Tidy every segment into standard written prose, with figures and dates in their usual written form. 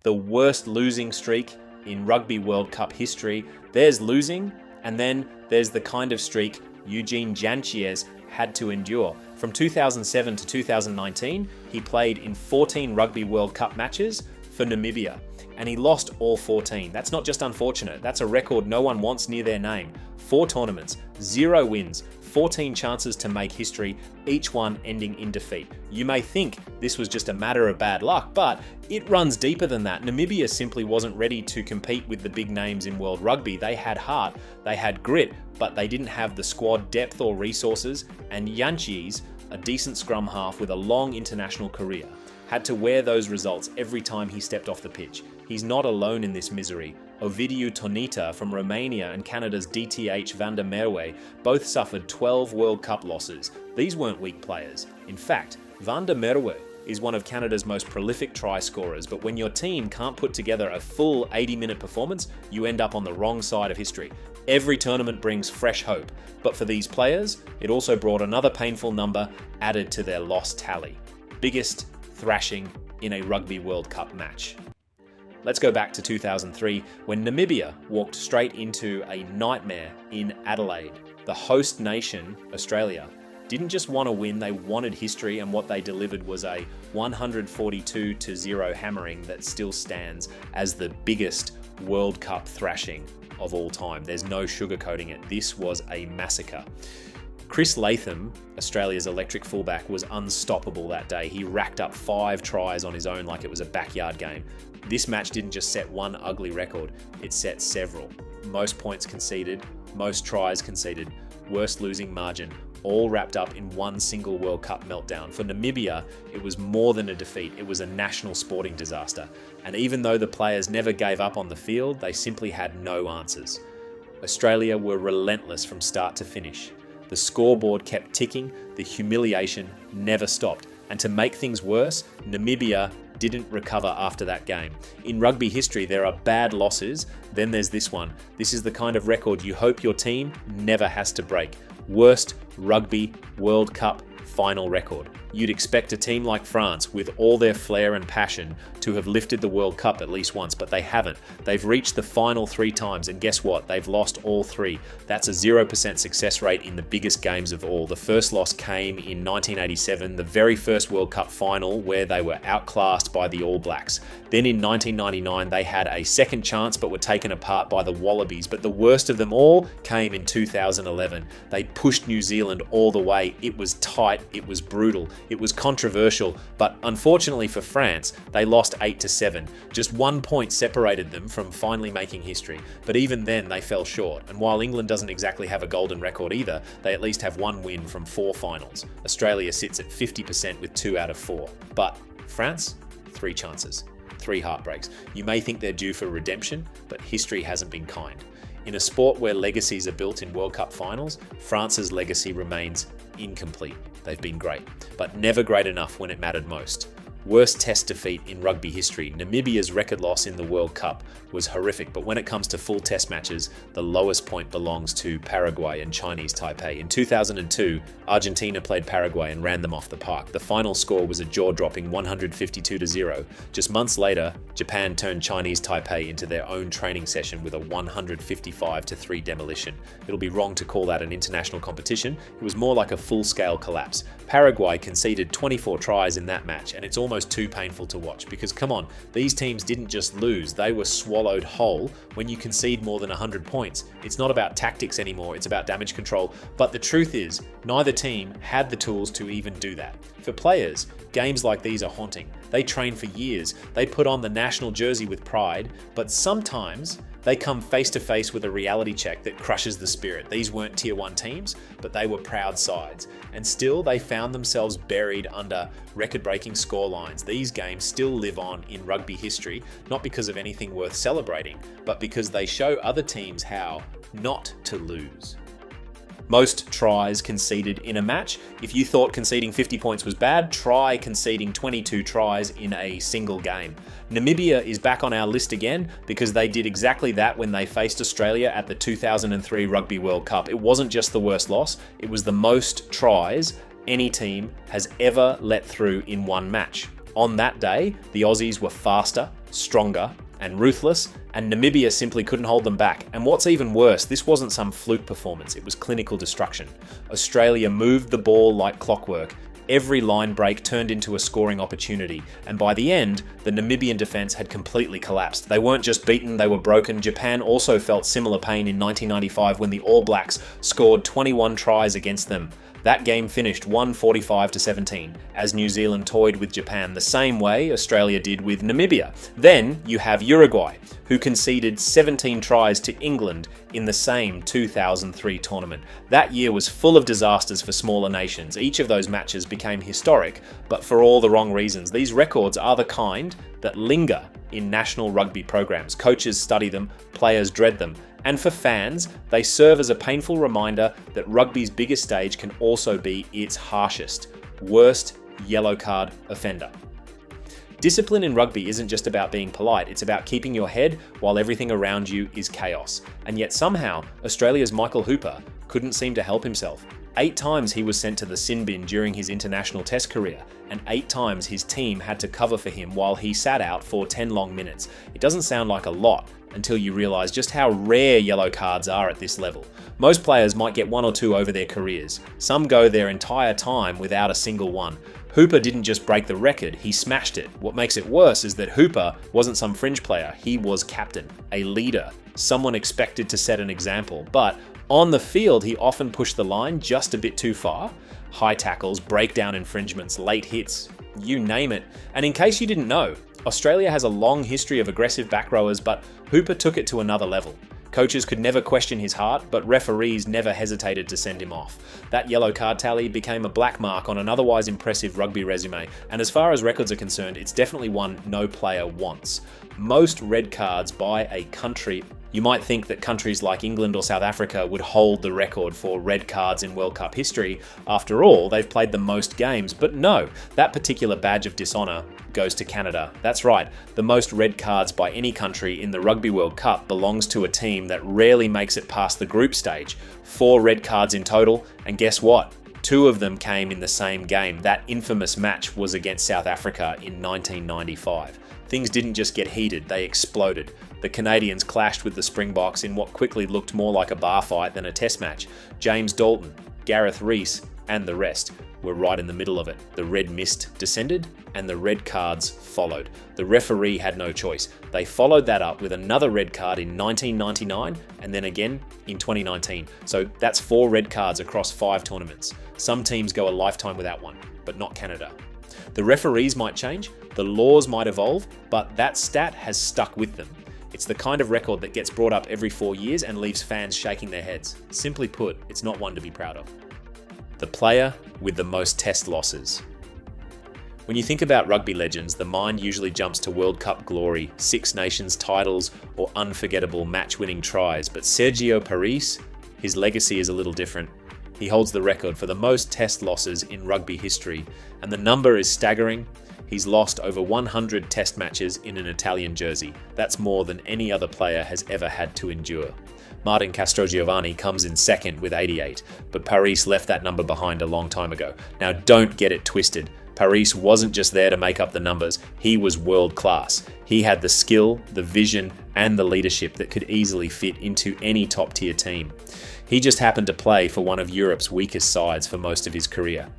The worst losing streak in Rugby World Cup history. There's losing, and then there's the kind of streak Eugene Janchies had to endure. From 2007 to 2019, he played in 14 Rugby World Cup matches for Namibia, and he lost all 14. That's not just unfortunate, that's a record no one wants near their name. 4 tournaments, 0 wins, 14 chances to make history, each one ending in defeat. You may think this was just a matter of bad luck, but it runs deeper than that. Namibia simply wasn't ready to compete with the big names in world rugby. They had heart, they had grit, but they didn't have the squad depth or resources, and Janchies, a decent scrum half with a long international career, had to wear those results every time he stepped off the pitch. He's not alone in this misery. Ovidiu Tonita from Romania and Canada's DTH van der Merwe both suffered 12 World Cup losses. These weren't weak players. In fact, van der Merwe is one of Canada's most prolific try scorers, but when your team can't put together a full 80-minute performance, you end up on the wrong side of history. Every tournament brings fresh hope, but for these players, it also brought another painful number added to their loss tally. Biggest thrashing in a Rugby World Cup match. Let's go back to 2003, when Namibia walked straight into a nightmare in Adelaide. The host nation, Australia, didn't just want to win, they wanted history, and what they delivered was a 142-0 hammering that still stands as the biggest World Cup thrashing of all time. There's no sugarcoating it. This was a massacre. Chris Latham, Australia's electric fullback, was unstoppable that day. He racked up 5 tries on his own like it was a backyard game. This match didn't just set one ugly record, it set several. Most points conceded, most tries conceded, worst losing margin, all wrapped up in one single World Cup meltdown. For Namibia, it was more than a defeat, it was a national sporting disaster. And even though the players never gave up on the field, they simply had no answers. Australia were relentless from start to finish. The scoreboard kept ticking, the humiliation never stopped. And to make things worse, Namibia didn't recover after that game. In rugby history, there are bad losses, then there's this one. This is the kind of record you hope your team never has to break. Worst Rugby World Cup final record. You'd expect a team like France, with all their flair and passion, to have lifted the World Cup at least once, but they haven't. They've reached the final 3 times, and guess what? They've lost all 3. That's a 0% success rate in the biggest games of all. The first loss came in 1987, the very first World Cup final, where they were outclassed by the All Blacks. Then in 1999, they had a second chance, but were taken apart by the Wallabies. But the worst of them all came in 2011. They pushed New Zealand all the way. It was tight, it was brutal. It was controversial, but unfortunately for France, they lost 8-7. Just 1 point separated them from finally making history. But even then, they fell short. And while England doesn't exactly have a golden record either, they at least have 1 win from 4 finals. Australia sits at 50% with 2 out of 4. But France, 3 chances, 3 heartbreaks. You may think they're due for redemption, but history hasn't been kind. In a sport where legacies are built in World Cup finals, France's legacy remains incomplete. They've been great, but never great enough when it mattered most. Worst test defeat in rugby history. Namibia's record loss in the World Cup was horrific, but when it comes to full test matches, the lowest point belongs to Paraguay and Chinese Taipei. In 2002, Argentina played Paraguay and ran them off the park. The final score was a jaw-dropping 152-0. Just months later, Japan turned Chinese Taipei into their own training session with a 155-3 demolition. It'll be wrong to call that an international competition. It was more like a full-scale collapse. Paraguay conceded 24 tries in that match, and it's almost too painful to watch because, come on, these teams didn't just lose, they were swallowed whole. When you concede more than 100 points, it's not about tactics anymore, it's about damage control. But the truth is, neither team had the tools to even do that. For players, games like these are haunting. They train for years, they put on the national jersey with pride, but sometimes they come face to face with a reality check that crushes the spirit. These weren't tier 1 teams, but they were proud sides. And still, they found themselves buried under record-breaking scorelines. These games still live on in rugby history, not because of anything worth celebrating, but because they show other teams how not to lose. Most tries conceded in a match. If you thought conceding 50 points was bad, try conceding 22 tries in a single game. Namibia is back on our list again because they did exactly that when they faced Australia at the 2003 Rugby World Cup. It wasn't just the worst loss, it was the most tries any team has ever let through in one match. On that day, the Aussies were faster, stronger, and ruthless, and Namibia simply couldn't hold them back. And what's even worse, this wasn't some fluke performance, it was clinical destruction. Australia moved the ball like clockwork. Every line break turned into a scoring opportunity, and by the end, the Namibian defence had completely collapsed. They weren't just beaten, they were broken. Japan also felt similar pain in 1995 when the All Blacks scored 21 tries against them. That game finished 145-17, as New Zealand toyed with Japan the same way Australia did with Namibia. Then you have Uruguay, who conceded 17 tries to England in the same 2003 tournament. That year was full of disasters for smaller nations. Each of those matches became historic, but for all the wrong reasons. These records are the kind that linger in national rugby programs. Coaches study them, players dread them, and for fans, they serve as a painful reminder that rugby's biggest stage can also be its harshest, worst yellow card offender. Discipline in rugby isn't just about being polite, it's about keeping your head while everything around you is chaos. And yet somehow, Australia's Michael Hooper couldn't seem to help himself. 8 times he was sent to the sin bin during his international test career, and 8 times his team had to cover for him while he sat out for 10 long minutes. It doesn't sound like a lot until you realise just how rare yellow cards are at this level. Most players might get 1 or 2 over their careers. Some go their entire time without a single one. Hooper didn't just break the record, he smashed it. What makes it worse is that Hooper wasn't some fringe player, he was captain, a leader, someone expected to set an example. But on the field, he often pushed the line just a bit too far. High tackles, breakdown infringements, late hits, you name it. And in case you didn't know, Australia has a long history of aggressive back rowers, but Hooper took it to another level. Coaches could never question his heart, but referees never hesitated to send him off. That yellow card tally became a black mark on an otherwise impressive rugby resume, and as far as records are concerned, it's definitely one no player wants. Most red cards by a country. You might think that countries like England or South Africa would hold the record for red cards in World Cup history. After all, they've played the most games, but no, that particular badge of dishonour goes to Canada. That's right, the most red cards by any country in the Rugby World Cup belongs to a team that rarely makes it past the group stage. 4 red cards in total, and guess what? 2 of them came in the same game. That infamous match was against South Africa in 1995. Things didn't just get heated, they exploded. The Canadians clashed with the Springboks in what quickly looked more like a bar fight than a test match. James Dalton, Gareth Rees, and the rest were right in the middle of it. The red mist descended, and the red cards followed. The referee had no choice. They followed that up with another red card in 1999, and then again in 2019. So that's 4 red cards across 5 tournaments. Some teams go a lifetime without one, but not Canada. The referees might change, the laws might evolve, but that stat has stuck with them. It's the kind of record that gets brought up every 4 years and leaves fans shaking their heads. Simply put, it's not one to be proud of. The player with the most test losses. When you think about rugby legends, the mind usually jumps to World Cup glory, Six Nations titles, or unforgettable match-winning tries. But Sergio Parisse, his legacy is a little different. He holds the record for the most test losses in rugby history, and the number is staggering. He's lost over 100 test matches in an Italian jersey. That's more than any other player has ever had to endure. Martin Castrogiovanni comes in second with 88, but Parisse left that number behind a long time ago. Now don't get it twisted. Parisse wasn't just there to make up the numbers, he was world class. He had the skill, the vision, and the leadership that could easily fit into any top tier team. He just happened to play for one of Europe's weakest sides for most of his career.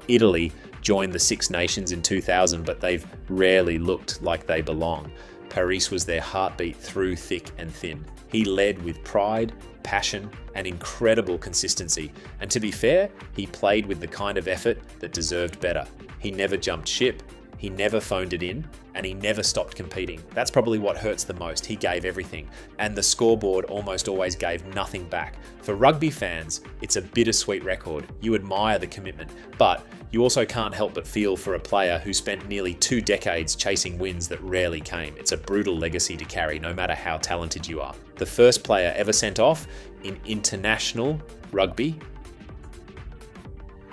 Italy joined the Six Nations in 2000, but they've rarely looked like they belong. Parisse was their heartbeat through thick and thin. He led with pride, passion, and incredible consistency. And to be fair, he played with the kind of effort that deserved better. He never jumped ship, he never phoned it in, and he never stopped competing. That's probably what hurts the most. He gave everything, and the scoreboard almost always gave nothing back. For rugby fans, it's a bittersweet record. You admire the commitment, but you also can't help but feel for a player who spent nearly 2 decades chasing wins that rarely came. It's a brutal legacy to carry, no matter how talented you are. The first player ever sent off in international rugby.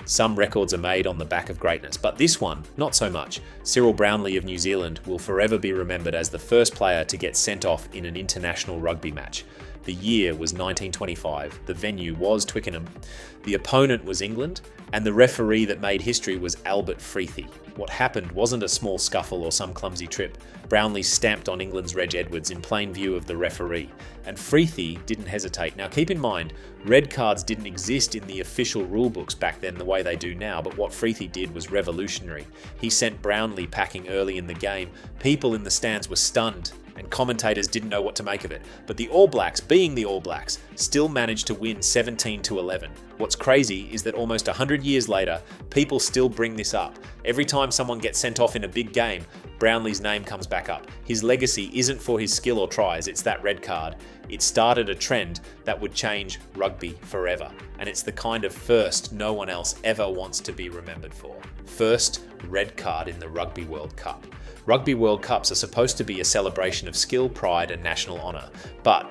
Some records are made on the back of greatness, but this one, not so much. Cyril Brownlee of New Zealand will forever be remembered as the first player to get sent off in an international rugby match. The year was 1925. The venue was Twickenham. The opponent was England, and the referee that made history was Albert Freethie. What happened wasn't a small scuffle or some clumsy trip. Brownlee stamped on England's Reg Edwards in plain view of the referee, and Freethie didn't hesitate. Now keep in mind, red cards didn't exist in the official rulebooks back then the way they do now, but what Freethie did was revolutionary. He sent Brownlee packing early in the game. People in the stands were stunned, and commentators didn't know what to make of it. But the All Blacks, being the All Blacks, still managed to win 17-11. What's crazy is that almost 100 years later, people still bring this up. Every time someone gets sent off in a big game, Brownlee's name comes back up. His legacy isn't for his skill or tries, it's that red card. It started a trend that would change rugby forever. And it's the kind of first no one else ever wants to be remembered for. First red card in the Rugby World Cup. Rugby World Cups are supposed to be a celebration of skill, pride and national honour. But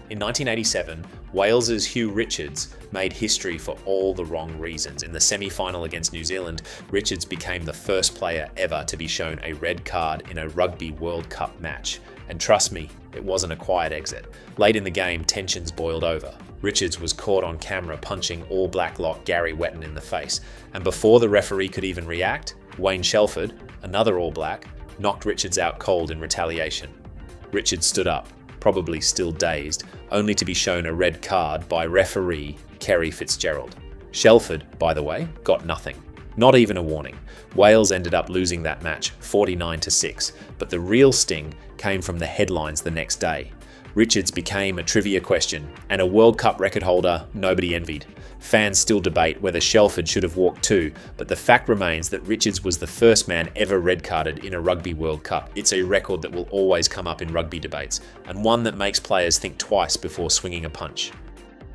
in 1987, Wales's Hugh Richards made history for all the wrong reasons. In the semi-final against New Zealand, Richards became the first player ever to be shown a red card in a Rugby World Cup match. And trust me, it wasn't a quiet exit. Late in the game, tensions boiled over. Richards was caught on camera punching All Black lock Gary Wetton in the face. And before the referee could even react, Wayne Shelford, another All Black, knocked Richards out cold in retaliation. Richards stood up, probably still dazed, only to be shown a red card by referee Kerry Fitzgerald. Shelford, by the way, got nothing. Not even a warning. Wales ended up losing that match 49-6, but the real sting came from the headlines the next day. Richards became a trivia question, and a World Cup record holder nobody envied. Fans still debate whether Shelford should have walked too, but the fact remains that Richards was the first man ever red-carded in a Rugby World Cup. It's a record that will always come up in rugby debates, and one that makes players think twice before swinging a punch.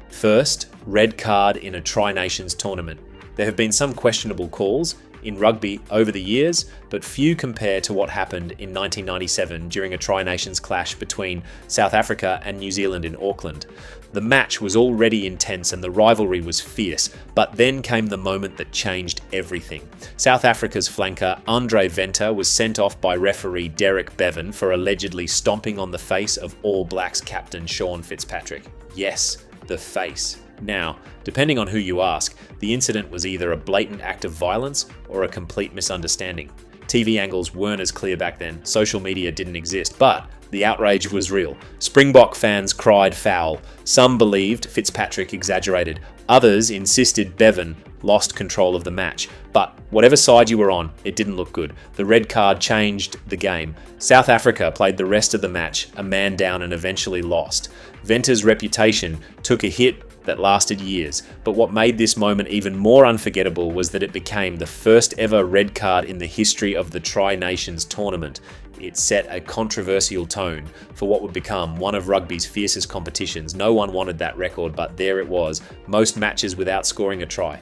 First, red card in a Tri-Nations tournament. There have been some questionable calls in rugby over the years, but few compare to what happened in 1997 during a Tri-Nations clash between South Africa and New Zealand in Auckland. The match was already intense and the rivalry was fierce, but then came the moment that changed everything. South Africa's flanker Andre Venter was sent off by referee Derek Bevan for allegedly stomping on the face of All Blacks captain Sean Fitzpatrick. Yes, the face. Now, depending on who you ask, the incident was either a blatant act of violence or a complete misunderstanding. TV angles weren't as clear back then, social media didn't exist, but the outrage was real. Springbok fans cried foul. Some believed Fitzpatrick exaggerated. Others insisted Bevan lost control of the match. But whatever side you were on, it didn't look good. The red card changed the game. South Africa played the rest of the match, a man down, and eventually lost. Venter's reputation took a hit that lasted years, but what made this moment even more unforgettable was that it became the first ever red card in the history of the Tri-Nations tournament. It set a controversial tone for what would become one of rugby's fiercest competitions. No one wanted that record, but there it was, most matches without scoring a try.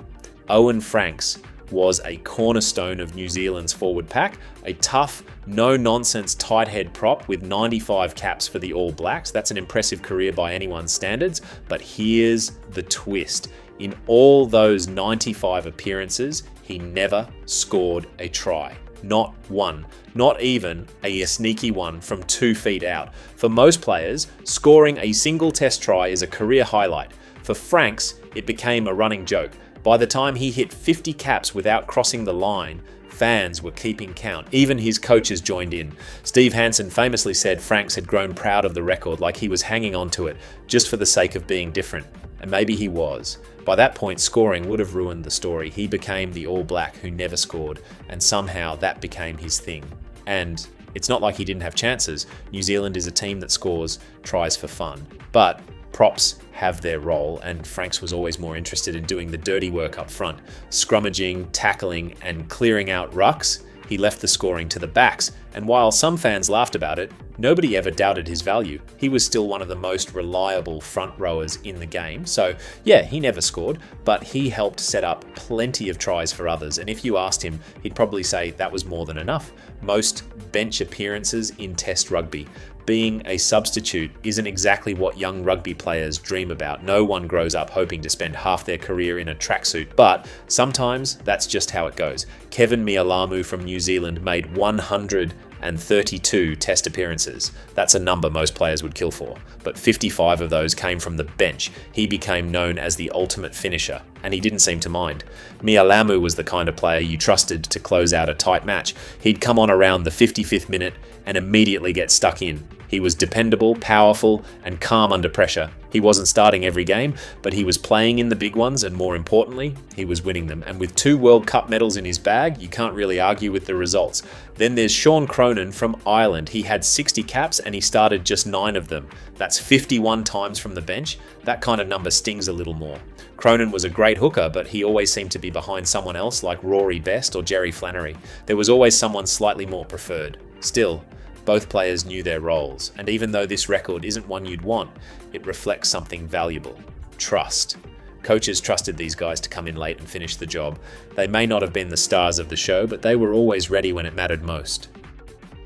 Owen Franks was a cornerstone of New Zealand's forward pack, a tough, no-nonsense tight head prop with 95 caps for the All Blacks. That's an impressive career by anyone's standards, but here's the twist. In all those 95 appearances, he never scored a try. Not one. Not even a sneaky one from 2 feet out. For most players, scoring a single test try is a career highlight. For Franks, it became a running joke. By the time he hit 50 caps without crossing the line, fans were keeping count. Even his coaches joined in. Steve Hansen famously said Franks had grown proud of the record, like he was hanging on to it just for the sake of being different. And maybe he was. By that point, scoring would have ruined the story. He became the All Black who never scored, and somehow that became his thing. And it's not like he didn't have chances. New Zealand is a team that scores tries for fun. But props have their role, and Franks was always more interested in doing the dirty work up front. Scrummaging, tackling, and clearing out rucks. He left the scoring to the backs, and while some fans laughed about it, nobody ever doubted his value. He was still one of the most reliable front rowers in the game. So yeah, he never scored, but he helped set up plenty of tries for others. And if you asked him, he'd probably say that was more than enough. Most bench appearances in Test rugby. being a substitute isn't exactly what young rugby players dream about. No one grows up hoping to spend half their career in a tracksuit, but sometimes that's just how it goes. Kevin Mialamu from New Zealand made 132 test appearances. That's a number most players would kill for, but 55 of those came from the bench. He became known as the ultimate finisher, and he didn't seem to mind. Mialamu was the kind of player you trusted to close out a tight match. He'd come on around the 55th minute and immediately get stuck in. He was dependable, powerful, and calm under pressure. He wasn't starting every game, but he was playing in the big ones, and more importantly, he was winning them. And with 2 World Cup medals in his bag, you can't really argue with the results. Then there's Sean Cronin from Ireland. He had 60 caps and he started just 9 of them. That's 51 times from the bench. That kind of number stings a little more. Cronin was a great hooker, but he always seemed to be behind someone else like Rory Best or Jerry Flannery. There was always someone slightly more preferred. Still, both players knew their roles, and even though this record isn't one you'd want, it reflects something valuable: trust. Coaches trusted these guys to come in late and finish the job. They may not have been the stars of the show, but they were always ready when it mattered most.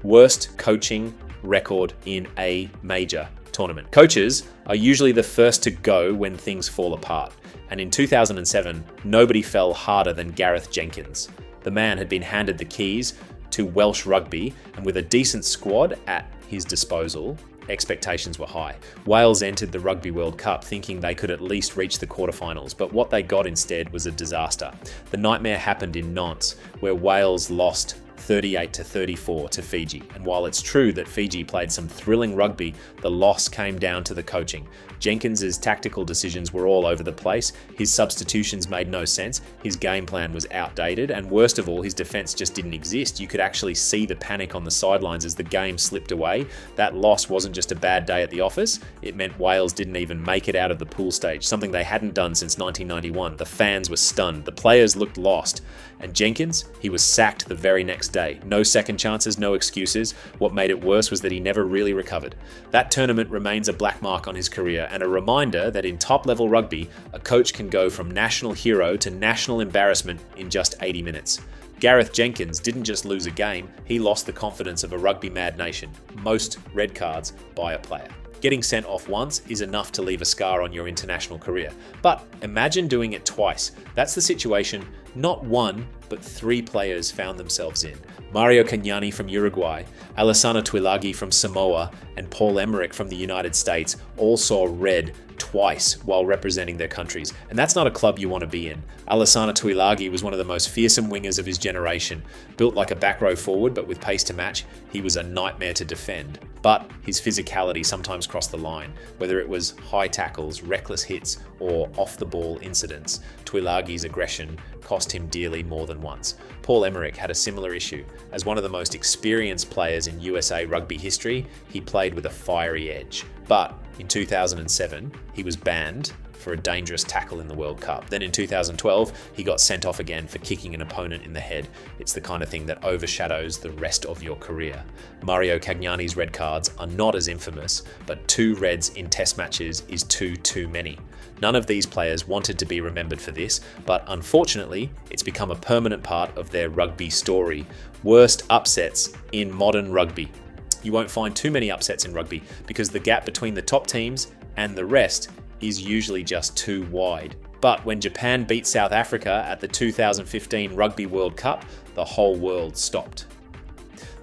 Worst coaching record in a major tournament. Coaches are usually the first to go when things fall apart, and in 2007, nobody fell harder than Gareth Jenkins. The man had been handed the keys to Welsh rugby, and with a decent squad at his disposal, expectations were high. Wales entered the Rugby World Cup thinking they could at least reach the quarterfinals, but what they got instead was a disaster. The nightmare happened in Nantes, where Wales lost 38-34 to Fiji. And while it's true that Fiji played some thrilling rugby, the loss came down to the coaching. Jenkins's tactical decisions were all over the place, his substitutions made no sense, his game plan was outdated, and worst of all, his defence just didn't exist. You could actually see the panic on the sidelines as the game slipped away. That loss wasn't just a bad day at the office, it meant Wales didn't even make it out of the pool stage, something they hadn't done since 1991. The fans were stunned, the players looked lost, and Jenkins, he was sacked the very next day. No second chances, no excuses. What made it worse was that he never really recovered. That tournament remains a black mark on his career, and a reminder that in top-level rugby, a coach can go from national hero to national embarrassment in just 80 minutes. Gareth Jenkins didn't just lose a game, he lost the confidence of a rugby-mad nation. Most red cards by a player. Getting sent off once is enough to leave a scar on your international career. But imagine doing it twice. That's the situation not one, but 3 players found themselves in. Mario Cagnani from Uruguay, Alessandro Tuilagi from Samoa, and Paul Emerick from the United States all saw red twice while representing their countries. And that's not a club you want to be in. Alessandro Tuilagi was one of the most fearsome wingers of his generation. Built like a back row forward, but with pace to match, he was a nightmare to defend. But his physicality sometimes crossed the line, whether it was high tackles, reckless hits, or off-the-ball incidents. Tuilagi's aggression cost him dearly more than once. Paul Emerick had a similar issue. As one of the most experienced players in USA rugby history, he played with a fiery edge. But in 2007, he was banned for a dangerous tackle in the World Cup. Then in 2012, he got sent off again for kicking an opponent in the head. It's the kind of thing that overshadows the rest of your career. Mario Cagnani's red cards are not as infamous, but 2 reds in test matches is too many. None of these players wanted to be remembered for this, but unfortunately, it's become a permanent part of their rugby story. Worst upsets in modern rugby. You won't find too many upsets in rugby because the gap between the top teams and the rest is usually just too wide. But when Japan beat South Africa at the 2015 Rugby World Cup, the whole world stopped.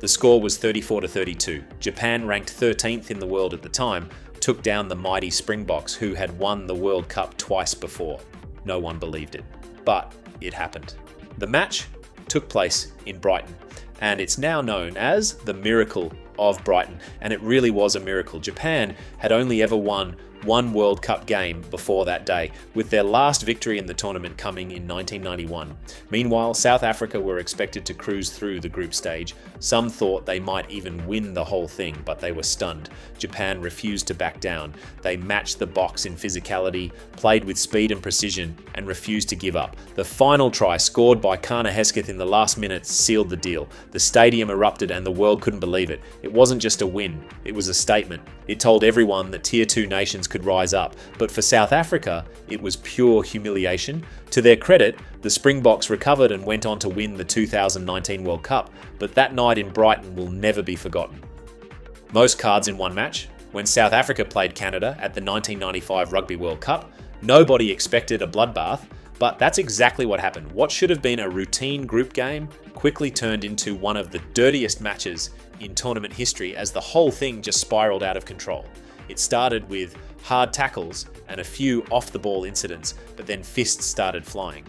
The score was 34-32. Japan, ranked 13th in the world at the time, took down the mighty Springboks, who had won the World Cup twice before. No one believed it, but it happened. The match took place in Brighton, and it's now known as the Miracle of Brighton, and it really was a miracle. Japan had only ever won 1 World Cup game before that day, with their last victory in the tournament coming in 1991. Meanwhile, South Africa were expected to cruise through the group stage. Some thought they might even win the whole thing, but they were stunned. Japan refused to back down. They matched the Boks in physicality, played with speed and precision, and refused to give up. The final try, scored by Kana Hesketh in the last minute, sealed the deal. The stadium erupted and the world couldn't believe it. It wasn't just a win, it was a statement. It told everyone that Tier 2 nations could rise up, but for South Africa, it was pure humiliation. To their credit, the Springboks recovered and went on to win the 2019 World Cup, but that night in Brighton will never be forgotten. Most cards in one match. When South Africa played Canada at the 1995 Rugby World Cup, nobody expected a bloodbath, but that's exactly what happened. What should have been a routine group game quickly turned into one of the dirtiest matches in tournament history as the whole thing just spiraled out of control. It started with hard tackles and a few off-the-ball incidents, but then fists started flying.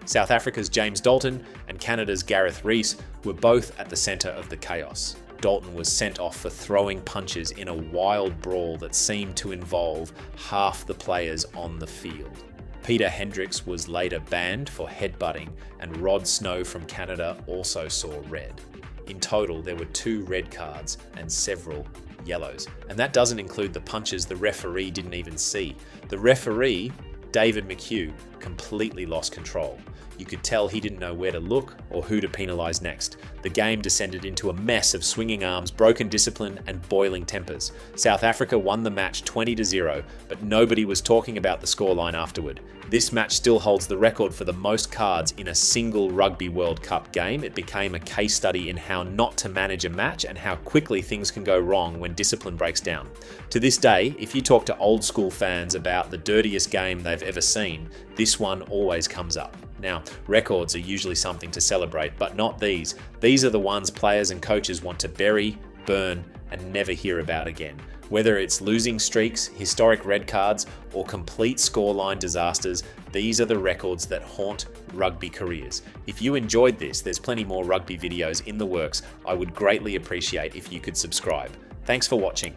South Africa's James Dalton and Canada's Gareth Rees were both at the centre of the chaos. Dalton was sent off for throwing punches in a wild brawl that seemed to involve half the players on the field. Peter Hendricks was later banned for headbutting, and Rod Snow from Canada also saw red. In total, there were 2 red cards and several yellows. And that doesn't include the punches the referee didn't even see. The referee, David McHugh, completely lost control. You could tell he didn't know where to look or who to penalise next. The game descended into a mess of swinging arms, broken discipline and boiling tempers. South Africa won the match 20-0, but nobody was talking about the scoreline afterward. This match still holds the record for the most cards in a single Rugby World Cup game. It became a case study in how not to manage a match and how quickly things can go wrong when discipline breaks down. To this day, if you talk to old school fans about the dirtiest game they've ever seen, this one always comes up. Now, records are usually something to celebrate, but not these. These are the ones players and coaches want to bury, burn, and never hear about again. Whether it's losing streaks, historic red cards, or complete scoreline disasters, these are the records that haunt rugby careers. If you enjoyed this, there's plenty more rugby videos in the works. I would greatly appreciate if you could subscribe. Thanks for watching.